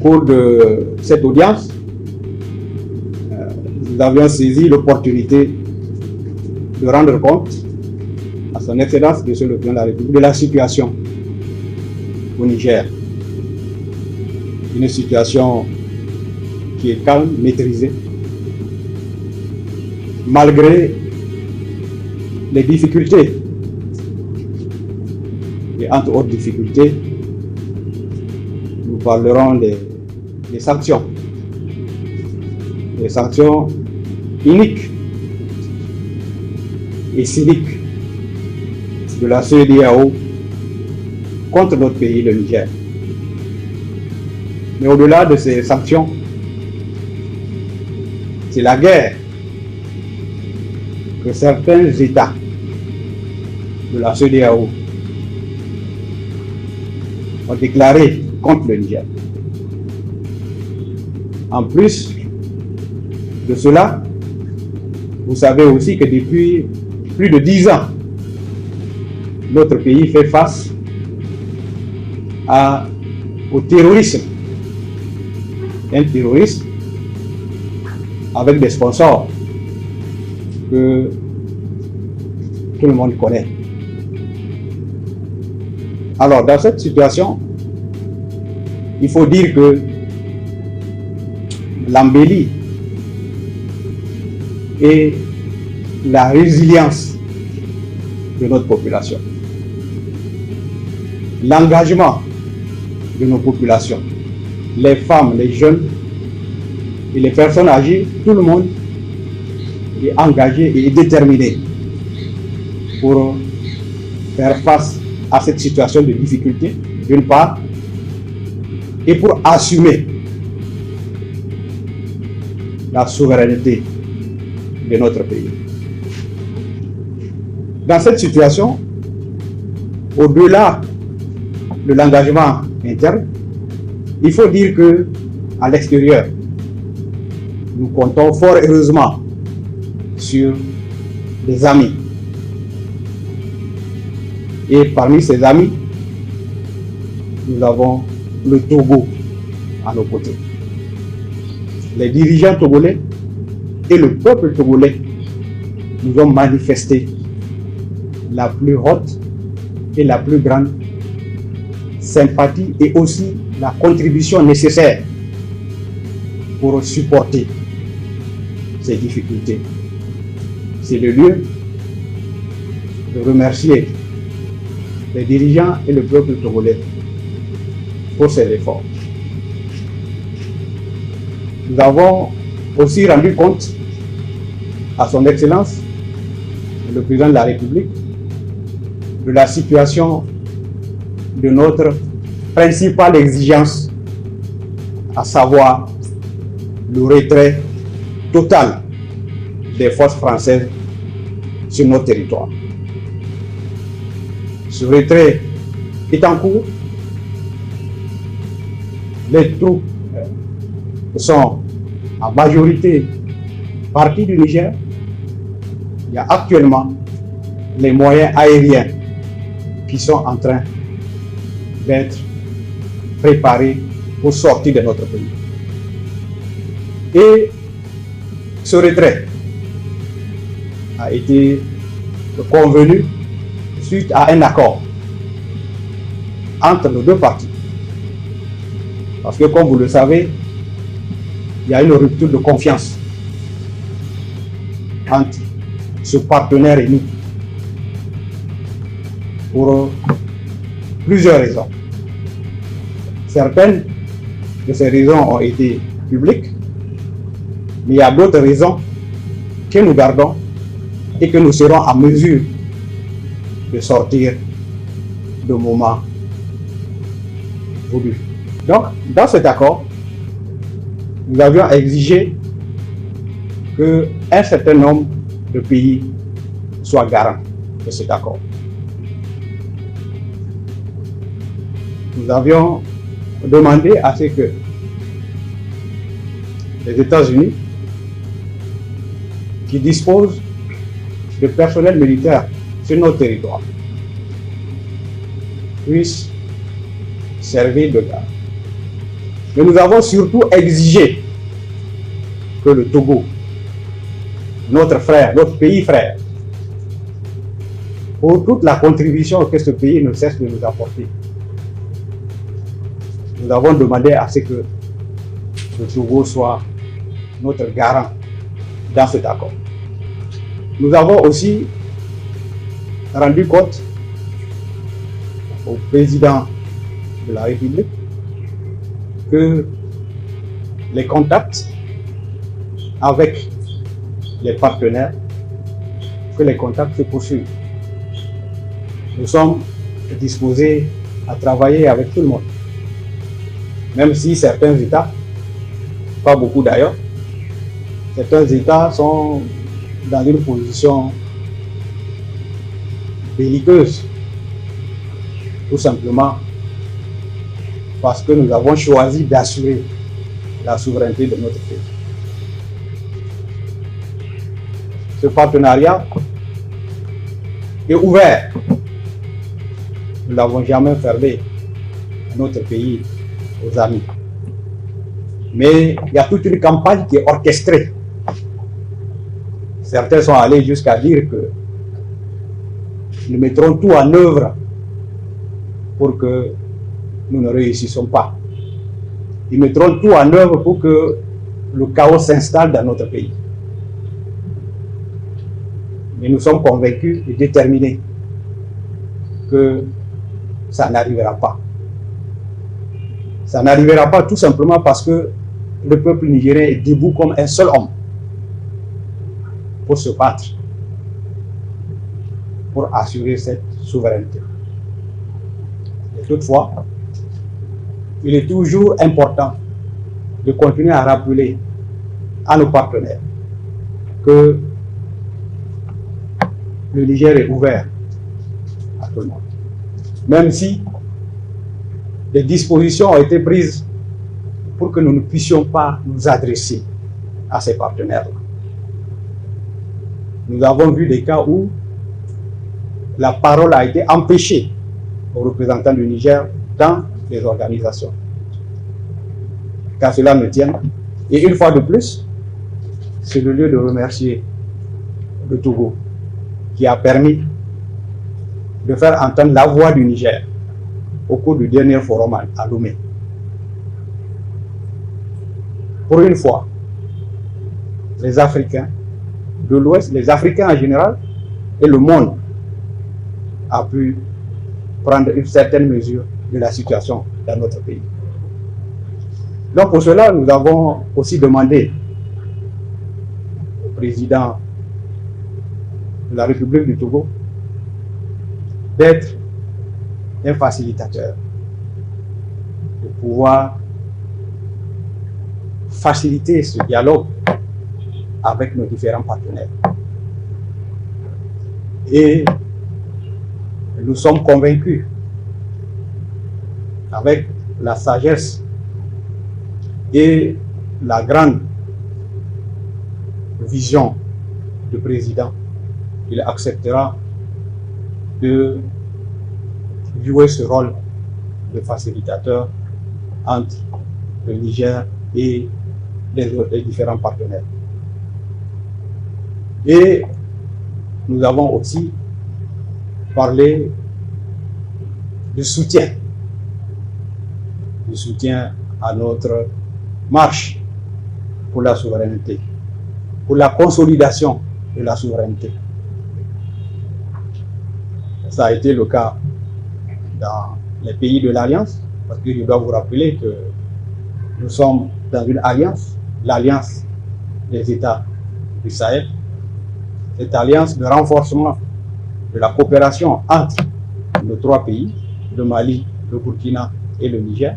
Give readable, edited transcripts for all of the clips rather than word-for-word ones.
cours de cette audience, nous avions saisi l'opportunité de rendre compte à son Excellence, Monsieur le Président de la République, de la situation au Niger. Une situation qui est calme, maîtrisée, malgré les difficultés. Et entre autres difficultés, nous parlerons des sanctions. Des sanctions iniques et cyniques de la CEDEAO contre notre pays, le Niger. Mais au-delà de ces sanctions, c'est la guerre que certains États de la CEDEAO ont déclaré contre le Niger. En plus de cela, vous savez aussi que depuis plus de 10 ans, notre pays fait face au terrorisme. Un terrorisme avec des sponsors que tout le monde connaît. Alors, dans cette situation, il faut dire que l'embellie et la résilience de notre population, l'engagement de nos populations, les femmes, les jeunes et les personnes âgées, tout le monde est engagé et déterminé pour faire face à cette situation de difficulté, d'une part, et pour assumer la souveraineté de notre pays. Dans cette situation, au-delà de l'engagement interne, il faut dire que à l'extérieur, nous comptons fort heureusement sur des amis. Et parmi ces amis, nous avons le Togo à nos côtés. Les dirigeants togolais et le peuple togolais nous ont manifesté la plus haute et la plus grande sympathie et aussi la contribution nécessaire pour supporter ces difficultés. C'est le lieu de remercier les dirigeants et le peuple togolais pour ces efforts. Nous avons aussi rendu compte à son Excellence, le Président de la République, de la situation de notre principale exigence, à savoir le retrait total des forces françaises sur notre territoire. Ce retrait est en cours. Les troupes sont en majorité parties du Niger. Il y a actuellement les moyens aériens qui sont en train d'être préparés pour sortir de notre pays. Et ce retrait a été convenu suite à un accord entre nos deux parties. Parce que, comme vous le savez, il y a une rupture de confiance entre ce partenaire et nous, pour plusieurs raisons. Certaines de ces raisons ont été publiques, mais il y a d'autres raisons que nous gardons et que nous serons en mesure de sortir de moment voulu. Donc, dans cet accord, nous avions exigé qu'un certain nombre de pays soient garants de cet accord. Nous avions demandé à ce que les États-Unis, qui disposent de personnel militaire sur notre territoire, puissent servir de garde. Mais nous avons surtout exigé que le Togo, notre frère, notre pays frère, pour toute la contribution que ce pays ne cesse de nous apporter, nous avons demandé à ce que le Togo soit notre garant dans cet accord. Nous avons aussi rendu compte au président de la République que les contacts avec les partenaires, que les contacts se poursuivent. Nous sommes disposés à travailler avec tout le monde, même si certains États, pas beaucoup d'ailleurs, certains États sont dans une position belliqueuse, tout simplement parce que nous avons choisi d'assurer la souveraineté de notre pays. Ce partenariat est ouvert. Nous ne l'avons jamais fermé à notre pays, aux amis. Mais il y a toute une campagne qui est orchestrée. Certains sont allés jusqu'à dire que nous mettrons tout en œuvre pour que nous ne réussissons pas. Ils mettront tout en œuvre pour que le chaos s'installe dans notre pays. Mais nous sommes convaincus et déterminés que ça n'arrivera pas. Ça n'arrivera pas tout simplement parce que le peuple nigérien est debout comme un seul homme pour se battre, pour assurer cette souveraineté. Et toutefois, il est toujours important de continuer à rappeler à nos partenaires que le Niger est ouvert à tout le monde. Même si des dispositions ont été prises pour que nous ne puissions pas nous adresser à ces partenaires-là. Nous avons vu des cas où la parole a été empêchée aux représentants du Niger dans les organisations. Qu'à cela ne tienne. Et une fois de plus, c'est le lieu de remercier le Togo qui a permis de faire entendre la voix du Niger au cours du dernier forum à Lomé. Pour une fois, les Africains de l'Ouest, les Africains en général et le monde a pu prendre une certaine mesure de la situation dans notre pays. Donc pour cela, nous avons aussi demandé au président de la République du Togo d'être un facilitateur, de pouvoir faciliter ce dialogue avec nos différents partenaires. Et nous sommes convaincus, avec la sagesse et la grande vision du président, il acceptera de jouer ce rôle de facilitateur entre le Niger et les différents partenaires. Et nous avons aussi parlé du soutien à notre marche pour la souveraineté, pour la consolidation de la souveraineté. Ça a été le cas dans les pays de l'Alliance, parce que je dois vous rappeler que nous sommes dans une alliance, l'alliance des États du Sahel, cette alliance de renforcement de la coopération entre nos trois pays, le Mali, le Burkina et le Niger,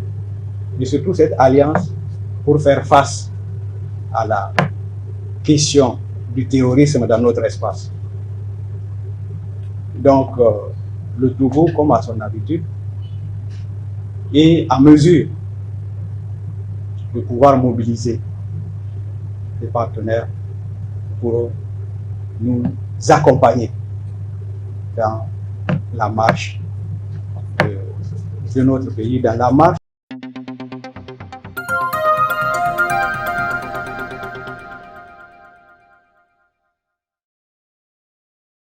mais surtout cette alliance pour faire face à la question du terrorisme dans notre espace. Donc, le Togo, comme à son habitude, est à mesure de pouvoir mobiliser les partenaires pour nous accompagner dans la marche de notre pays, dans la marche